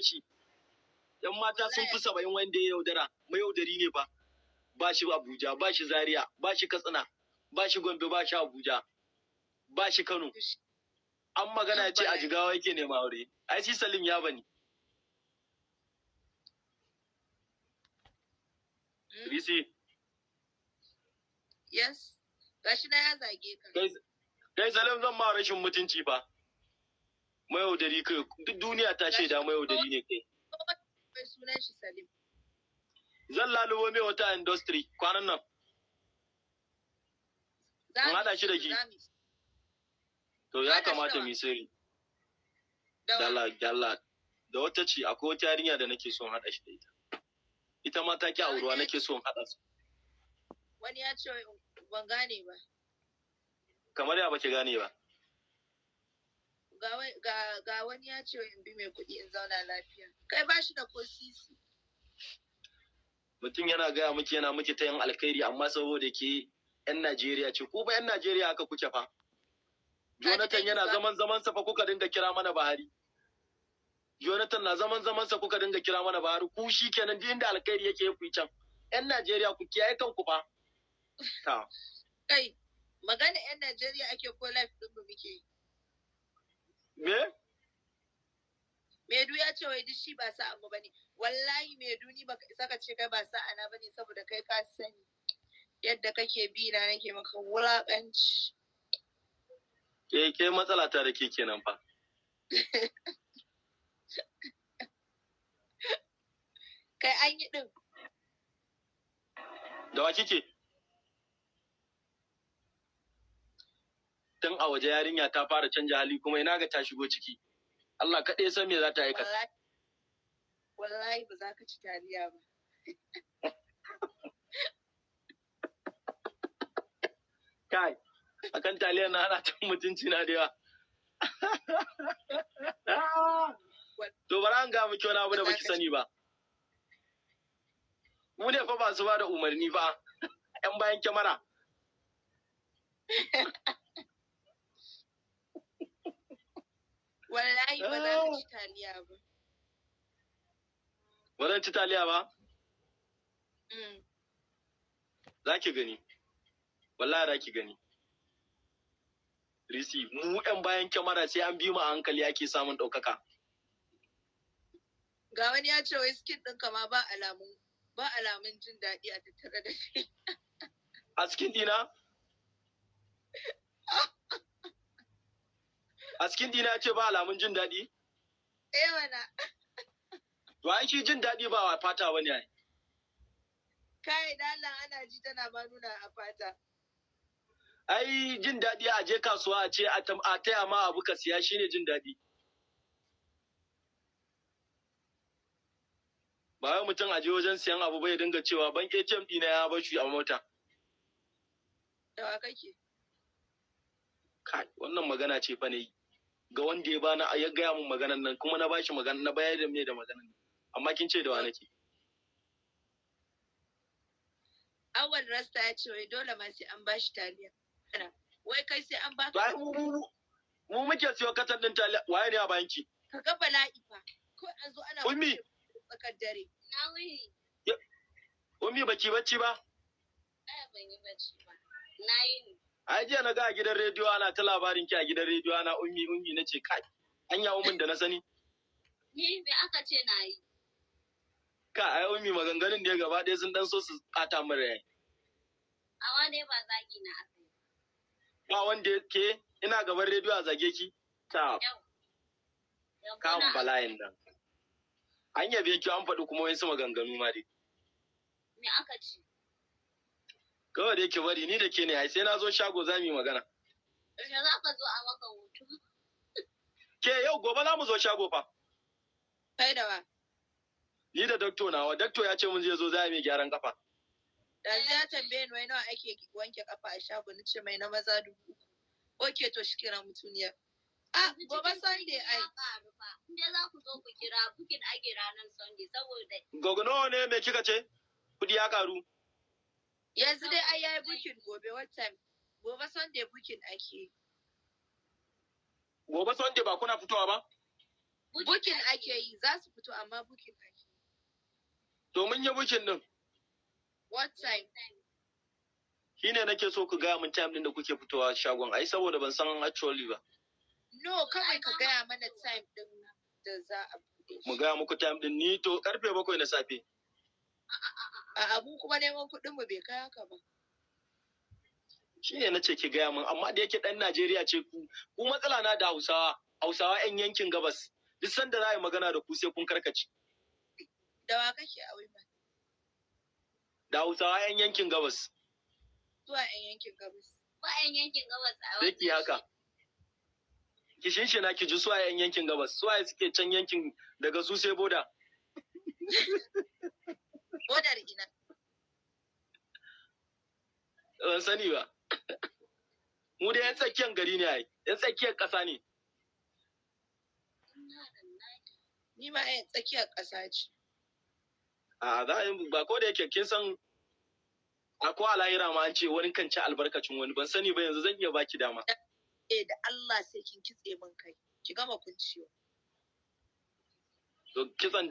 yaudare shi. Yan mata sun fi 70 wanda ya yaudara. Mai yaudari ne fa. Ba shi Abuja, ba shi Zaria, ba shi Katsina, ba shi Gombe, ba shi Abuja, ba shi Kano. An magana ya ce a Jigawa yake nema aure. Ai shi Salim ya bani. Risi. Yes. Gashi na ya zage ka. Kai Salim zan ma rashin mutunci fa. Mai yaudari kai duk duniya ta shaida mai yaudari ne kai. Mai sunan shi Salim. Zan lalubo mai wata industry kwanan nan. An haɗa shi da ki. To ya kamata mu sirri. Dalla. Da wata ce akwai wata yarinya da nake son haɗa shi da ita. Ita ma ta ki aurewa nake son haɗa su. Wani ya ce ban gane ba. Kamar ya baki gane ba. Ga wani ya ce in bi mai kuɗi in zauna lafiya. Kai ba shi da ko sisi. Mutum yana gaya miki yana miki ta yin alkhairi amma saboda ke 'yan Najeriya ce ko ba 'yan Najeriya haka kuke fa. Jonathan yana zaman sa fa kuka dinga kira mana Buhari. Jonathan na zaman sa kuka dinga kira mana Buhari. Ku shi kenan duk inda alkhairi yake ku yi can. 'Yan Najeriya ku kiyaye kanku fa. Ta. Kai, magana 'yan Najeriya ake ko life ɗin mu muke yi. Me? Medu ya ce wai duk shi ba sa'a mu bane. Wallahi Medu ni baka isa ka ce kai ba sa'a na bane saboda kai ka sani yadda kake bi na nake maka wulakanci. Ke matsala ta da ke kenan fa. Kai an yi din. Da wa kike? Tun a waje yarinya ta fara canja hali kuma ina ga ta shigo ciki. Allah kaɗai san me za ta aikata. Wallahi ba za ka ci taliya ba. Kai, akan taliya na ana cin mutunci na da yawa. To bari an ga miki wani abu da baki sani ba. Mu ne fa ba su ba da umarni ba. 'Yan bayan kyamara. Wallahi ba za ka ci taliya ba. Ba zan ci taliya ba? Za ki gani. Wallahi za ki gani. Risi, mu 'yan bayan kyamara sai an bi mu a hankali ake samun ɗaukaka. Ga wani ya ce wai skin ɗinka ma ba alamun jin daɗi a tattare da kai. A skin ɗina? A skin ɗina ce ba alamun jin daɗi? Mana. To ai shi jin daɗi ba wa fata ba ne ai. Kai dalan ana ji tana ma nuna a fata. Ai jin daɗi a je kasuwa a ce a taya ma abu ka siya shine jin daɗi. Ba wai mutum a je wajen siyan abu bai dinga cewa ban ATM ɗina ya bar shi a mota. Da wa kake? Kai wannan magana ce fa ne ga wanda ya bani ya gaya min maganan nan kuma na bashi magana na bayar da me da maganan nan. Amma kin ce da wa nake? Awal Rasta ya ce wai dole ma sai an bashi taliya. Wai kai sai an baka. Mu muke siyo katan din taliya waye ne a banki? Ka ga bala'i fa. Ko an zo ana Ummi tsakar dare. Na wuni. Ummi baki bacci ba? Ban yi bacci ba. Na yi ne. Ai jiya na ga a gidan rediyo ana ta labarin ki a gidan rediyo ana ummi nace kai anya ummin da na sani. Ni me aka ce na yi? Ka ai ummi maganganun ne gaba ɗaya sun dan so su ɓata min rai. Awa dai ba zagi na aka yi. Ba wanda ke ina gaban rediyo a zage ki? Ta. Kan bala'in nan. An yabe ki an faɗi kuma wasu maganganu ma dai. Me aka ce? Kawai da yake bari ni da ke ne ai sai na zo shago za mu yi magana. Yaushe za ka zo a maka hutu? Ke yau gobe za mu zo shago fa. Kai da wa? Ni da dakto nawa, dakto ya ce mun zai zo za mu yi gyaran kafa. Da ya tambaye ni wai nawa ake wanke kafa a shago ni ce mai na maza 3,000. Oke to shi kira mutuniya. Gobe Sunday ai. Inda za ku zo ku kira bukin ake ranar Sunday saboda. Gogono ne me kika ce? Kudi ya karu. Yanzu dai ai yayi bukin gobe what time? Gobe Sunday bukin ake. Gobe Sunday ba kuna fitowa ba? Bukin ake yi, za su fito amma bukin ake. To mun yi bukin din. What time? Shine nake so ku gaya min time din da kuke fitowa shagon. Ai saboda ban san actually ba. No, kawai ka gaya mana time din da za a buɗe. Mu gaya muku time din ni to karfe 7 na safe. A abu kuma neman kuɗin mu bai kai haka ba. Shi ne na ce ki gaya min, amma da yake ɗan Najeriya ce ku matsala na da Hausawa 'yan yankin gabas. Duk sanda za a yi magana da ku sai kun karkace. Da wa kake a Wiman? Da Hausawa 'yan yankin gabas. Zuwa 'yan yankin gabas. Ba 'yan yankin gabas a Sai ki haka. Ki shinshina ki ji suwa 'yan yankin gabas, suwa suke can yankin daga su sai boda. Bodar ina. Ban sani ba. Mu da 'yan tsakiyar gari ne ai, 'yan tsakiyar ƙasa ne. Ni ma 'yan tsakiyar ƙasa ce. A za a ba ko da yake kin san akwai alahira ma an ce wani kan ci albarkacin wani, ban sani ba yanzu zan iya baki dama. Da Allah sai kin kitse min kai. Ki gama kunciyo. To kitsan